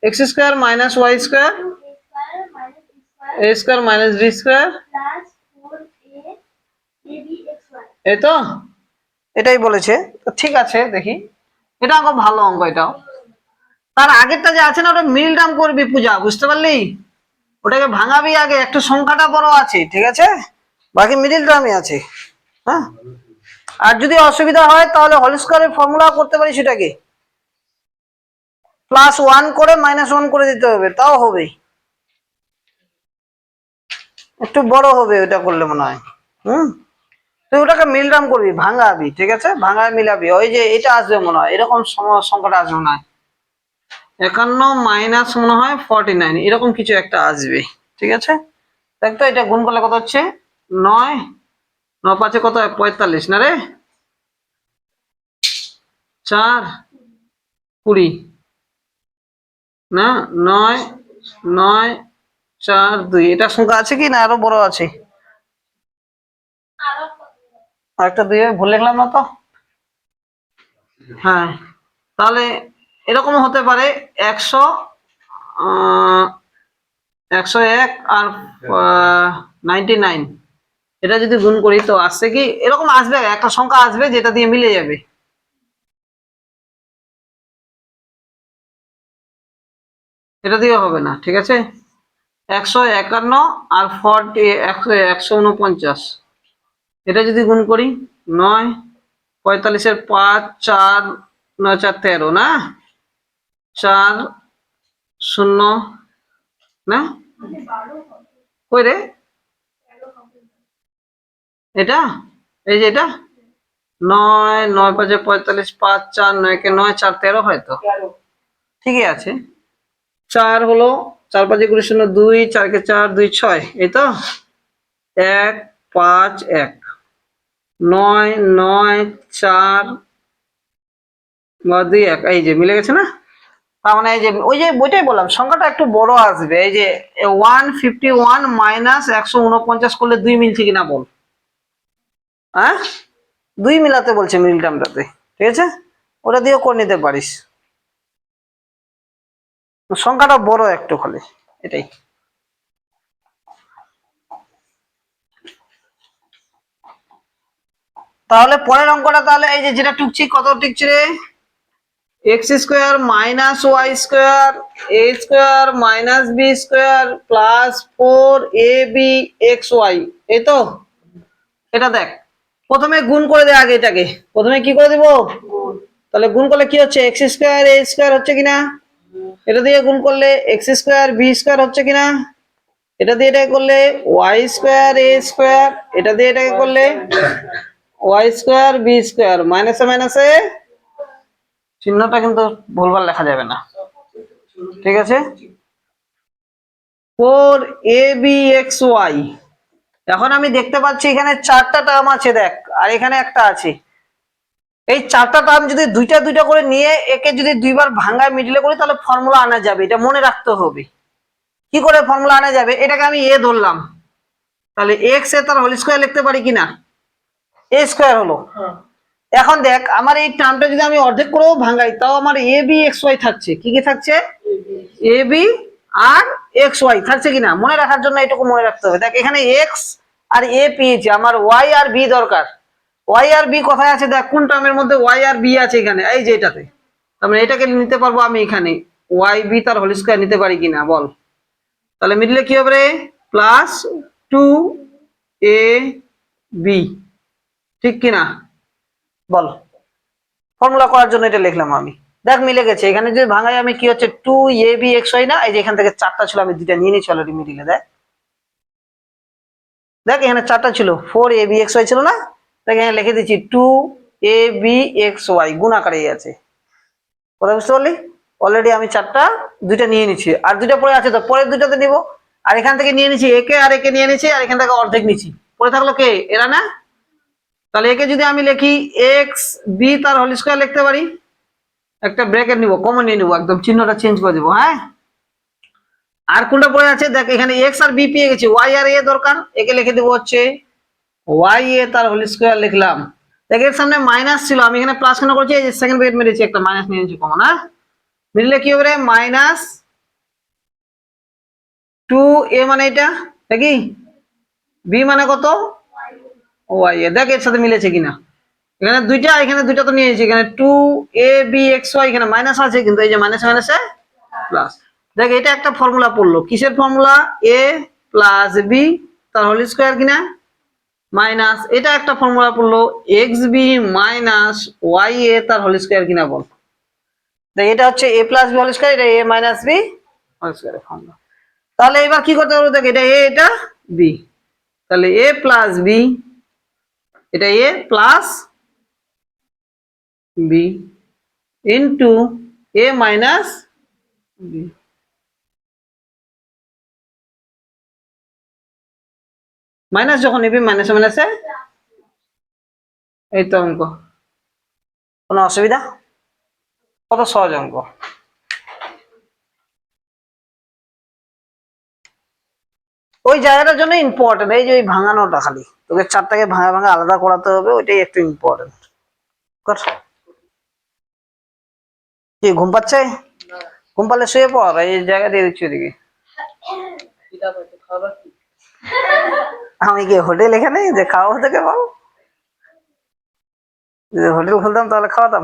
x square minus y square a square minus b square, এই তো, এটাই বলেছে। তো ঠিক আছে, দেখি, এটা অঙ্ক ভালো অঙ্ক এটাও। তার আগেরটা যে আছে না, ওটা মিল টার্ম করবি পূজা, বুঝতে পারলি? ওটাকে ভাঙাবি আগে, একটু সংখ্যাটা বড় আছে, ঠিক আছে? বাকি মিডিল টার্মই আছে। হ্যাঁ, আর যদি অসুবিধা হয় তাহলে হোল স্কয়ারের ফর্মুলা করতে পারি, সেটাকে +1 করে -1 করে দিতে হবে, তাও হবে, একটু বড় হবে ওটা করলে মনে হয়। তুই ওটাকে মিল টার্ম করবি, ভাঙাবি, ঠিক আছে? ভাঙায় মিলাবি, ওই যে এটা আসবে মনে হয়, এরকম সংখ্যাটা আসবে মনে হয় 51 মাইনাস মনে হয় 49, এরকম কিছু একটা আসবে, ঠিক আছে? দেখ তো, এটা গুণ করলে কত হচ্ছে? 9 9 5 কত হয়? 45 না রে, 4 20 না, 9 9 4 2, এটা সংখ্যা আছে কি না আরো বড় আছে? আরেকটা 2 ভুল লিখলাম না তো? হ্যাঁ, তাহলে এরকম হতে পারে 100 101 আর 99, এটা যদি গুণ করি তো আসছে কি, এরকম আসবে, একটা সংখ্যা আসবে যেটা দিয়ে মিলে যাবে। এটা দিয়ে হবে না, ঠিক আছে? 151 আর 149, এটা যদি গুণ করি 9 45 এর 5 4 9 4 13 না, 4 0 না, কই রে এটা, এই যে এটা 9 9 5 45 5 4 9 কে 9 4 13 হয়তো, ঠিকই আছে। 4 হলো 4 5 20 0 2 4 কে 4 2 6, এই তো 1 5 1 9 9 4 বা 2 1, এই যে মিলে গেছে না? তার মানে এই যে ওই যে বইটাই বললাম, সংখ্যাটা একটু বড় আসবে। এই যে 151 মাইনাস 149 করলে 2 মিলছে কিনা বল? হ্যাঁ, 2 মিলাতে বলছে মিডল টার্মটাতে, ঠিক আছে? ওটা দিয়েও করে নিতে পারিস, সংখ্যাটা বড় একটু খালি, এটাই। তাহলে পরের অঙ্কটা, তাহলে এই যে যেটা টুকছি, কত টিকছে রে? X square minus y square a square minus b square +4ab xy, এই তো? এটা দেখ, প্রথমে গুণ করে দে আগে, এটাকে প্রথমে কি করে দিব? তাহলে গুণ করলে কি হচ্ছে? এক্স স্কোয়ার এ স্কোয়ার হচ্ছে কিনা, এটা দিয়ে গুণ করলে এক্স স্কোয়ার বি স্কোয়ার হচ্ছে কিনা, এটা দিয়ে এটাকে করলে ওয়াই স্কোয়ার এ স্কোয়ার, এটা দিয়ে এটাকে করলে ওয়াই স্কোয়ার বি স্কোয়ার, মাইনাসে মাইনাসে চিহ্নটা কিন্তু ভুলভাল লেখা যাবে না, ঠিক আছে? 4abxy, এখন আমি দেখতে পাচ্ছি এখানে 4টা টার্ম আছে, দেখ, আর এখানে একটা আছে। এই 4টা টার্ম যদি দুইটা দুইটা করে নিয়ে একে যদি 2বার ভাঙায় মিডিলে করি, তাহলে ফর্মুলা আনা যাবে, এটা মনে রাখতে হবে। কি করে ফর্মুলা আনা যাবে? এটাকে আমি এ ধরলাম, তাহলে এক্স এ তার হোল স্কয়ার লিখতে পারি কিনা, এ স্কয়ার হলো। এখন দেখ, আমার এই টার্মটা যদি আমি অর্ধেক করেও ভাঙাই, তাও আমার এ বি এক্স ওয়াই থাকছে। কি কি থাকছে? A B R x Y থাকছে কিনা, মনে রাখার জন্য এটুকু মনে রাখতে হবে। দেখ, এখানে এক্স আর এ পেয়েছি, আমার ওয়াই আর বি দরকার। ওয়াই আর বি কোথায় আছে? দেখ, কোন টার্মের মধ্যে ওয়াই আর বি আছে? এখানে, এই যে এটাতে। তার মানে এটাকে নিতে পারবো আমি এখানে, ওয়াই বি তার হোল স্কয়ার নিতে পারি কিনা বল? তাহলে মিডলে কি হবে রে? +2ab, ঠিক কিনা বল? ফর্মুলা করার জন্য এটা লিখলাম আমি। দেখ, মিলে গেছে। এখানে যদি ভাঙাই আমি, কি হচ্ছে? 2abxy না, এই যে এখান থেকে 4টা ছিল, আমি 2টা নিয়ে নিয়েছি অলরেডি মিডিলে। দেখ দেখ, এখানে 4টা ছিল, 4abxy ছিল না? দেখ, এখানে লিখে দিচ্ছি 2abxy, গুণ আকারে আছে। কথা বুঝতে পারলি? অলরেডি আমি 2টা নিয়ে নিচ্ছি, আর 2টা পরে আছে, তো পরের 2টাতে নিব। আর এখান থেকে নিয়ে নিচ্ছি একে, আর একে নিয়ে নিচ্ছি, আর এখান থেকে অর্ধেক নিচ্ছি, পড়ে থাকলো কে, এরা না? তাহলে একে যদি আমি লিখি এক্স বি তার হোল স্কয়ার লিখতে পারি, একটা ব্র্যাকেট নিব, কমন নিয়ে নিব, একদম চিহ্নটা চেঞ্জ করে দেবো। হ্যাঁ, আর কোনটা পড়ে আছে দেখ, এখানে এক্স আর বি পেয়ে গেছি, ওয়াই আর এ দরকার, একে লিখে দেবো হচ্ছে ওয়াই এ তার হোল স্কয়ার লিখলাম। দেখ এর সামনে মাইনাস ছিল, আমি এখানে প্লাস কেন করছি, এই যে সেকেন্ড ব্র্যাকেট মেরেছি, একটা মাইনাস নিয়ে নিয়েছি কমন। হ্যাঁ, মিললে কি হবে রে, মাইনাস 2a মানে এটা দেখি, বি মানে কত, ওয়াই এ। দেখ এর সাথে মিলেছে কিনা, এখানে দুইটা, এখানে দুইটা তো নিয়েছি, এখানে 2abxy, এখানে মাইনাস আছে কিন্তু এই যে মাইনাস মাইনাসে প্লাস। দেখ এটা একটা ফর্মুলা পড়লো, কিসের ফর্মুলা, a প্লাস বি তার হোল স্কয়ার কিনা মাইনাস, এটা একটা ফর্মুলা পড়লো x b minus y a তার হোল স্কয়ার কিনা বল। দেখ এটা হচ্ছে a plus b whole square, এটা a মাইনাস বি হোল স্কয়ারের ফর্মুলা। তাহলে এবার কি করতে পারবো, দেখ এটা a, এটা b, তাহলে a প্লাস বি, এটা a plus b into a minus b. Minus যখন নিবি মাইনাসে মাইনাসে, এই তো অঙ্ক, কোনো অসুবিধা? কত সহজ অঙ্ক। ওই জায়গাটার জন্য ইম্পর্টেন্ট, এই যে ওই ভাঙানোটা, খালি তোকে চারটাকে ভাঙা ভাঙা আলাদা করাতে হবে, ওইটাই একটু ইম্পর্টেন্ট। কর, কি ঘুম পাচ্ছে? ঘুম পালে শুয়ে পড়, এই জায়গা দিয়ে দিচ্ছি ওদিকে। আমি কি হোটেল এখানে যে খাওয়াবো তোকে বল, যদি হোটেল খুলতাম তাহলে খাওয়াতাম।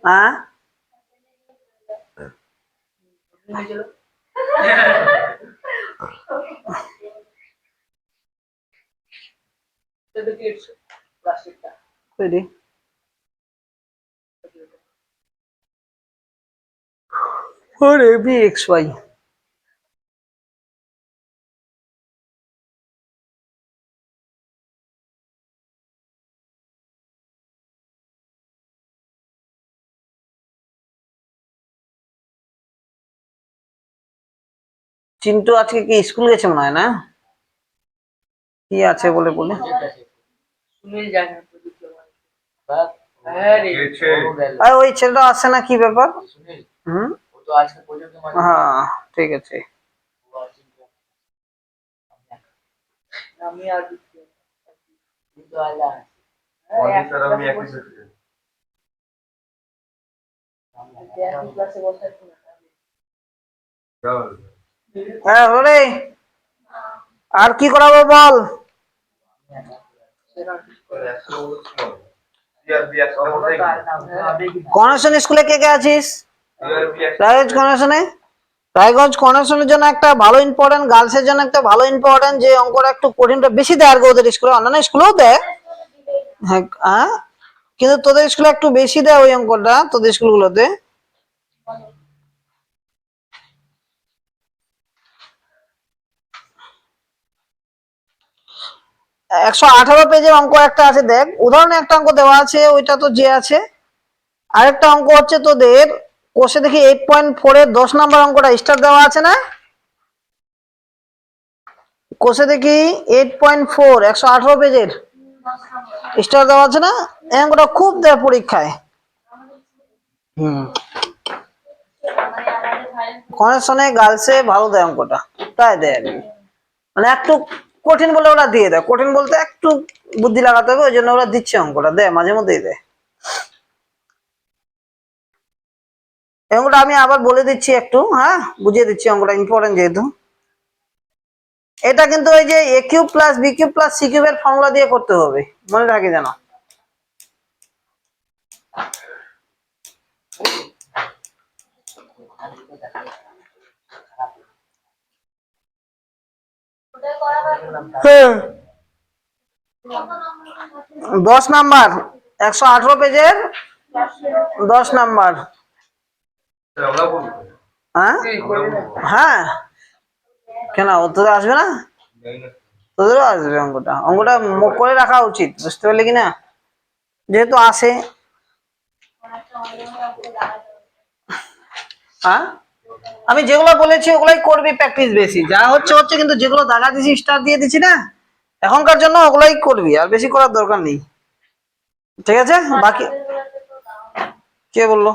হ্যাঁ, ওরে বি এক্স ওয়াই। চিন্টু আজকে কি স্কুল গেছে মনে হয় না, কি আছে বলে বলে, আর ওই ছেলেটা আসছে না, কি ব্যাপার? হুম, হ্যাঁ ঠিক আছে। হ্যাঁ ওরে, আর কি করাবো বল? কর্নেশন স্কুলে কে কে আছিস? রায়গঞ্জ কর্নেশনে, রায়গঞ্জ কর্নেশনের জন্য একটা ভালো ইম্পর্টেন্ট, গার্লসের জন্য একটা ভালো ইম্পর্টেন্ট, যে অঙ্কটা একটু কঠিনটা বেশি দেয় আর কি, ওদের স্কুলে, অন্যান্য স্কুলেও দেয়। হ্যাঁ, কিন্তু তোদের স্কুলে একটু বেশি দেয় ওই অঙ্কটা, তোদের স্কুলগুলোতে। 118 পেজের অঙ্ক একটা আছে, দেখ উদাহরণে একটা অঙ্ক দেওয়া আছে, ওইটা তো যে আছে। আরেকটা অঙ্ক হচ্ছে তোদের কোষে দেখি 8.4 এর 10 নম্বর অঙ্কটা স্টার দেওয়া আছে না, কোষে দেখি 8.4 118 পেজের স্টার দেওয়া আছে না, এই অঙ্কটা খুব দেয় পরীক্ষায়। কর্নেশনে গার্লসে ভালো দেয় অঙ্কটা, তাই দেয় আর কি, মানে একটু কঠিন বলে ওরা দিয়ে দেয়, কঠিন বলতে একটু বুদ্ধি লাগাতে হবে, ওই জন্য ওরা দিচ্ছে অঙ্কটা, দেয় মাঝে মধ্যেই দেয়। অঙ্কটা আমি আবার বলে দিচ্ছি একটু, হ্যাঁ বুঝিয়ে দিচ্ছি, অঙ্কটা ইম্পর্টেন্ট যেহেতু। এটা কিন্তু ওই যে a cube plus b cube plus c কিউবের ফর্মুলা দিয়ে করতে হবে, মনে রাখে যেন। হ্যাঁ, 10 নাম্বার, 118 পেজের 10 নাম্বার। হ্যাঁ হ্যাঁ, কেন তোদের আসবে না? তোদেরও আসবে অঙ্কটা, অঙ্কটা মুখ করে রাখা উচিত, বুঝতে পারলে কিনা, যেহেতু আসে। হ্যাঁ, আমি যেগুলো বলেছি ওগুলাই করবি প্র্যাকটিস বেশি, যা হচ্ছে হচ্ছে, কিন্তু যেগুলো দাগা দিছি স্টার দিয়ে দিছি না এখনকার জন্য ওগুলাই করবি, আর বেশি করার দরকার নেই, ঠিক আছে? বাকি কে বললো?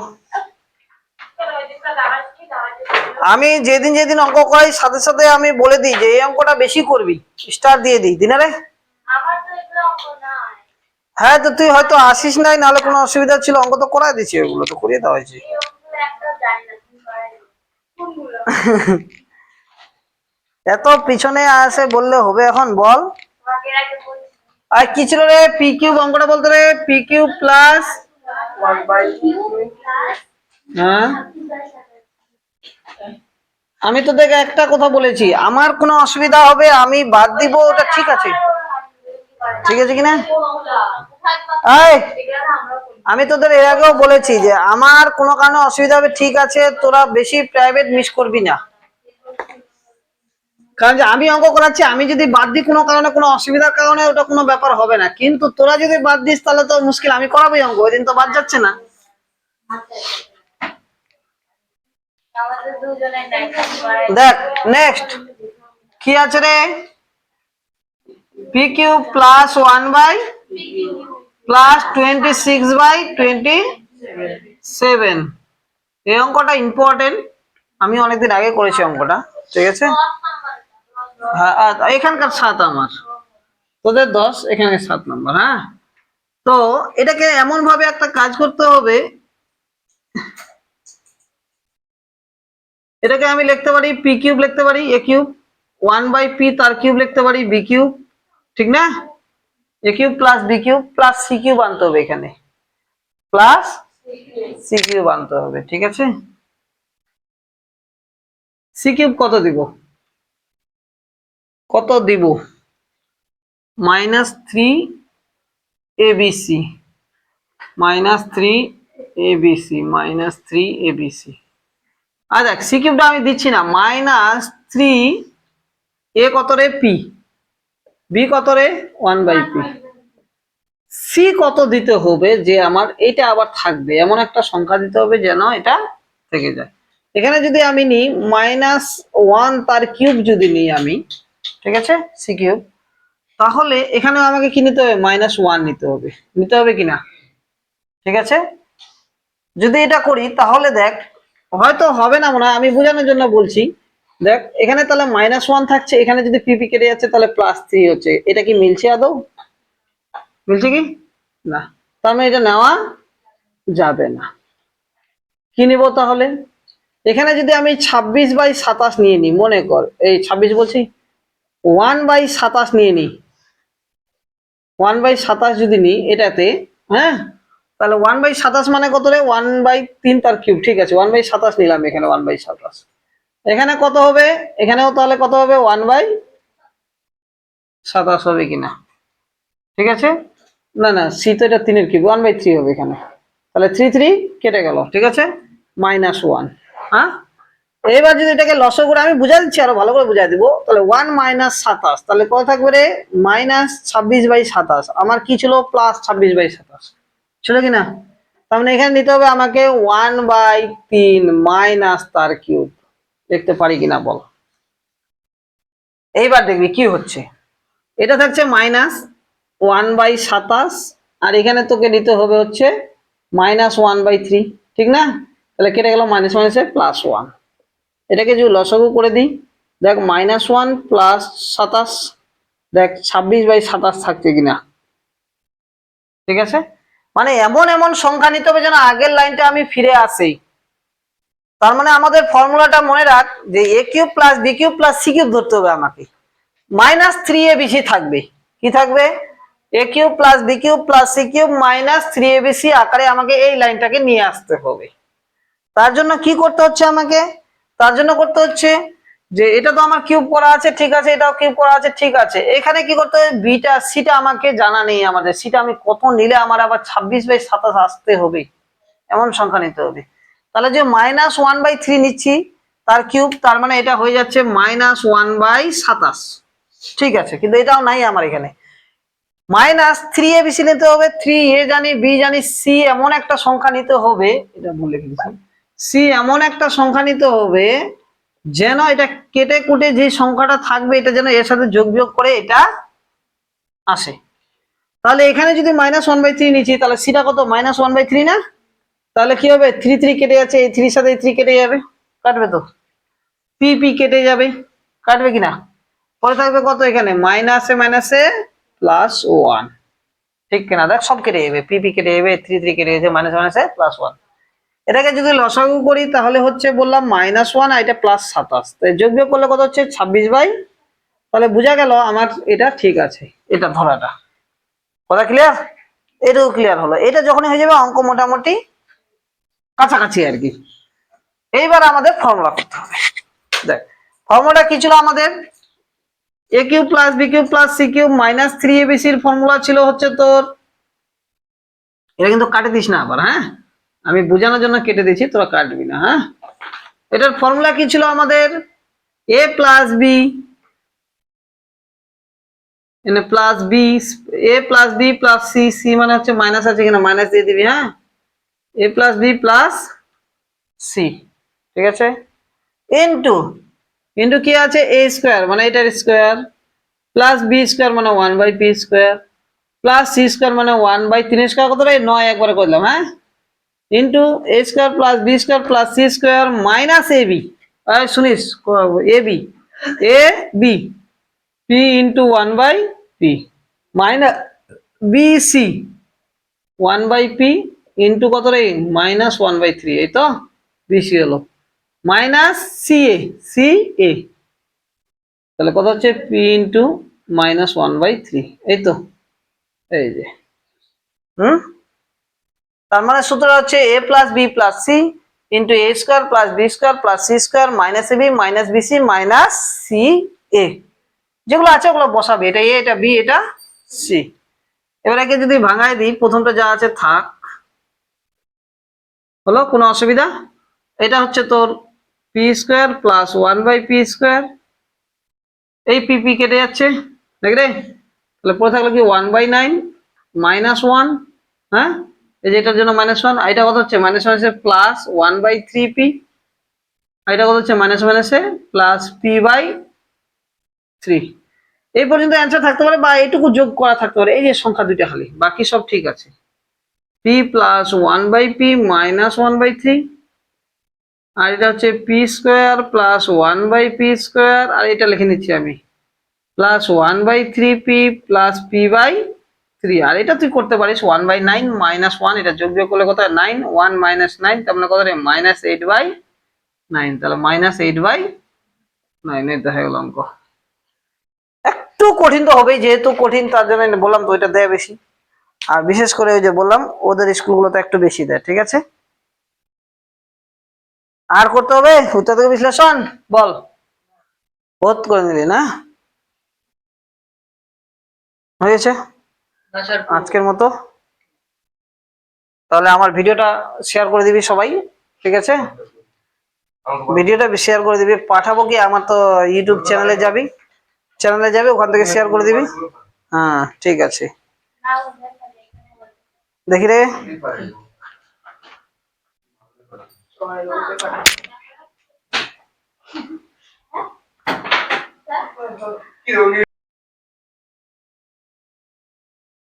আমি যেদিন যেদিন অঙ্ক করাই সাথে সাথে আমি বলে দিই যে এই অঙ্কটা বেশি করবি, স্টার দিয়ে দিই দিনে রে। হ্যাঁ, তো তুই হয়তো আসিস নাই, নাহলে কোনো অসুবিধা ছিল, অঙ্ক তো করাই দিছি, ওগুলো তো করিয়ে দেওয়া হয়েছে। এত পিছনে আসে বললে হবে এখন? বল। আর কি ছিল রে? পি কিউব অঙ্কটা বলতে রে, পি কিউব প্লাস 1/2 হ্যাঁ, আমি তো দেখ একটা কথা বলেছি, আমার কোনো অসুবিধা হবে আমি বাদ দিব, ওটা ঠিক আছে, ঠিক আছে কিনা? এই, আমি তোদের এর আগেও বলেছি যে আমার কোনো কারণে অসুবিধা হবে, ঠিক আছে, তোরা বেশি প্রাইভেট মিস করবি না, কারণ যে আমি অঙ্ক করাচ্ছি, আমি যদি বাদ দিই কোনো কারণে, কোনো অসুবিধার কারণে, ওটা কোনো ব্যাপার হবে না, কিন্তু তোরা যদি বাদ দিস তাহলে তো মুশকিল, আমি করাবোই অঙ্ক, ওই দিন তো বাদ যাচ্ছে না। দেখ নেক্সট কি আছে রে, পি কিউব প্লাস 1 প্লাস 26/27, এই অঙ্কটা ইম্পর্টেন্ট, আমি অনেকদিন আগে করেছি অঙ্কটা, ঠিক আছে? হ্যাঁ, এখানকার 7 আমার, তোদের 10, এখানে 7 নম্বর। হ্যাঁ, তো এটাকে এমন ভাবে একটা কাজ করতে হবে, এটাকে আমি লিখতে পারি পি কিউব, লিখতে পারি এ কিউব, 1/p তার কিউব লিখতে পারি বি কিউব, ঠিক না? A cube plus b cube plus c cube আনতে হবে, এখানে প্লাস সি কিউব আনতে হবে, ঠিক আছে? সি কিউব কত দিব? কত দিব? -3abc, -3abc। আর দেখ সি কিউবটা আমি দিচ্ছি না, -3 এ কত রে পি, বি কত রে 1/p, সি কত দিতে হবে যে আমার এটা আবার থাকবে, এমন একটা সংখ্যা দিতে হবে যেন এটা থেকে যায়। এখানে যদি আমি নিই -1 তার কিউব যদি নিই আমি, ঠিক আছে, সি কিউব, তাহলে এখানেও আমাকে কি নিতে হবে? -1 নিতে হবে কিনা? ঠিক আছে, যদি এটা করি তাহলে দেখ হয়তো হবে না মনে হয়, আমি বোঝানোর জন্য বলছি। দেখ এখানে তাহলে -1 থাকছে, এখানে যদি পিপি কেটে যাচ্ছে তাহলে +3 হচ্ছে, এটা কি মিলছে আদৌ? মিলছে কি না? তার মানে এটা নেওয়া যাবে না। কি নিব তাহলে? এখানে যদি আমি 26/27 নিয়ে নিই, মনে কর এই 26 বলছি, 1/27 নিয়ে নিই, 1/27 যদি নিই এটাতে, হ্যাঁ, তাহলে 1/27 মানে কত রে? 1/3 তার কিউব, ঠিক আছে, 1/27 নিলাম এখানে, 1/27 এখানে কত হবে? এখানেও তাহলে কত হবে? 1/27 হবে কিনা? ঠিক আছে, না না, সি তো এটা 3 এর কিউব, 1/3 হবে এখানে, তাহলে 3 কেটে গেল, ঠিক আছে, -1। হ্যাঁ, এবার যদি এটাকে লসাগু করে, আমি বুঝাই দিচ্ছি আরো ভালো করে বুঝাই দিব, তাহলে 1 - 27, তাহলে কত থাকবে রে? -26/27, আমার কি ছিল? +26/27 ছিল কিনা? তার মানে এখানে নিতে হবে আমাকে 1/3 মাইনাস তার কিউব, দেখতে পারি কিনা বল। এইবার দেখবি কি হচ্ছে, এটা থাকছে -1/27, আর এখানে তোকে নিতে হবে হচ্ছে -1/3, ঠিক না? তাহলে কেটে গেল, মাইনাস মাইনাসে +1, এটাকে যদি লসাগু করে দিই, দেখ -1 + 27, দেখ 26/27 থাকছে কিনা, ঠিক আছে? মানে এমন এমন সংখ্যা নিতে হবে যেন আগের লাইনটা আমি ফিরে আসি। তার মানে আমাদের ফর্মুলাটা মনে রাখ যে a cube plus b cube plus c cube ধরতে হবে আমাকে, -3abc থাকবে, কি থাকবে? A cube plus b cube plus c cube -3abc আকারে আমাকে এই লাইনটাকে নিয়ে আসতে হবে। তার জন্য কি করতে হচ্ছে আমাকে? তার জন্য করতে হচ্ছে যে এটা তো আমার কিউব করা আছে, ঠিক আছে, এটাও কিউব করা আছে, ঠিক আছে, এখানে কি করতে হবে? বিটা সিটা আমাকে জানা নেই, আমাদের সিটা আমি কত নিলে আমার আবার 26/27 আসতে হবে, এমন সংখ্যা নিতে হবে। তাহলে যে -1/3 নিচ্ছি তার কিউব, তার মানে এটা হয়ে যাচ্ছে -1/27, ঠিক আছে, কিন্তু এটাও নাই আমার এখানে। -3abc নিতে হবে, 3a জানি, b জানি, c এমন একটা সংখ্যা নিতে হবে, এটা ভুল লিখে দিয়েছি, সি এমন একটা সংখ্যা নিতে হবে যেন এটা কেটে কুটে যে সংখ্যাটা থাকবে এটা যেন এর সাথে যোগ বিয়োগ করে এটা আসে। তাহলে এখানে যদি -1/3 নিচ্ছি তাহলে সিটা কত -1/3 না? তাহলে কি হবে 3 3 কেটে যাচ্ছে, এই 3 সাথে এই 3 কেটে যাবে, কাটবে তো, পি পি কেটে যাবে, কাটবে কিনা? পরে থাকবে কত এখানে মাইনাসে মাইনাসে +1, ঠিক কিনা? দেখ সব কেটে যাবে, পি পি কেটে যাবে, 3 3 কেটে যাচ্ছে, মাইনাসে মাইনাসে +1। এটাকে যদি লসাগু করি তাহলে হচ্ছে বললাম -1 আর এটা +27, তাই যোগ বিয়োগ করলে কত হচ্ছে 26 তাহলে বোঝা গেল আমার এটা ঠিক আছে, এটা ধরাটা। কথা ক্লিয়ার? এটাও ক্লিয়ার হলো। এটা যখনই হয়ে যাবে অঙ্ক মোটামুটি কাছাকাছি আর কি। এইবার আমাদের ফর্মুলা করতে হবে। দেখ ফর্মুলাটা কি ছিল আমাদের, a cube plus b cube plus c cube minus 3abc এর ফর্মুলা ছিল হচ্ছে তোর, এটা কিন্তু কাটে দিস না আবার, হ্যাঁ আমি বোঝানোর জন্য কেটে দিয়েছি, তোরা কাটবি না, হ্যাঁ। এটার ফর্মুলা কি ছিল আমাদের, a প্লাস বি এনে plus b, a plus b plus c, c মানে হচ্ছে মাইনাস আছে কিনা মাইনাস দিয়ে দিবি, হ্যাঁ, a plus b plus c, ঠিক আছে, ইনটু ইনটু কি আছে a স্কয়ার মানে এটার স্কয়ার প্লাস বি স্কয়ার মানে 1/p square plus c square মানে 1/3 স্কয়ার, কত রে 9 একবারে করলাম, হ্যাঁ, into a square plus b square plus c square minus ab, আর শুনিস ab a b p into 1/p minus b c 1/p into কত রে -1/3, এই তো বিসি হলো minus c a, c a তাহলে কত হচ্ছে p ইনটু -1/3, এই তো, এই যে তার মানে সূত্র হচ্ছে a plus b plus c into a square plus b square plus c square minus ab minus b c minus c a, যেগুলো আছে ওগুলো বসাবে, এটা a এটা b এটা c। এবার একে যদি ভাঙায় দিই, প্রথমটা যা আছে থাক, হলো কোনো অসুবিধা? এটা হচ্ছে তোর P square plus 1/p square, এই পি পি কেটে যাচ্ছে, দেখ রে, তাহলে পড়ে থাকলো কি 1/9 -1, হ্যাঁ, এই যে এটার জন্য -1, এটা কত হচ্ছে -1 এর প্লাস 1/3p, এটা কত হচ্ছে -1 এর প্লাস p/3। এই পর্যন্ত অ্যান্সার থাকতে পারে বা এইটুকু যোগ করা থাকতে পারে, এই যে সংখ্যা দুইটা খালি, বাকি সব ঠিক আছে। p প্লাস 1/p মাইনাস 1/3, আর এটা হচ্ছে p square plus 1/p square, আর এটা লিখে নিচ্ছি আমি প্লাস 1/3p প্লাস p/3, আর এটা তুই করতে পারিস 1/9 -1, এটা যোগ বিয়োগ করলে কত হয় 9, 1 - 9 তার মানে কত রে -8/9, তাহলে -8/9, এটা হয়ে গেল অঙ্ক। একটু কঠিন তো হবেই, যেহেতু কঠিন তার জন্য বললাম তো এটা দেয় বেশি, আর বিশেষ করে ওই যে বললাম ওদের স্কুলগুলোতে একটু বেশি দেয়, ঠিক আছে। আর করতে হবে উত্তর থেকে বিশ্লেষণ, বল বোধ করে নিলি না, হয়েছে আজকের মতো। তাহলে আমার ভিডিওটা শেয়ার করে দিবি সবাই, ঠিক আছে, ভিডিওটা শেয়ার করে দিবি, পাঠাবো কি আমার তো ইউটিউব চ্যানেলে যাবি, ওখান থেকে শেয়ার করে দিবি, হ্যাঁ ঠিক আছে, দেখি রে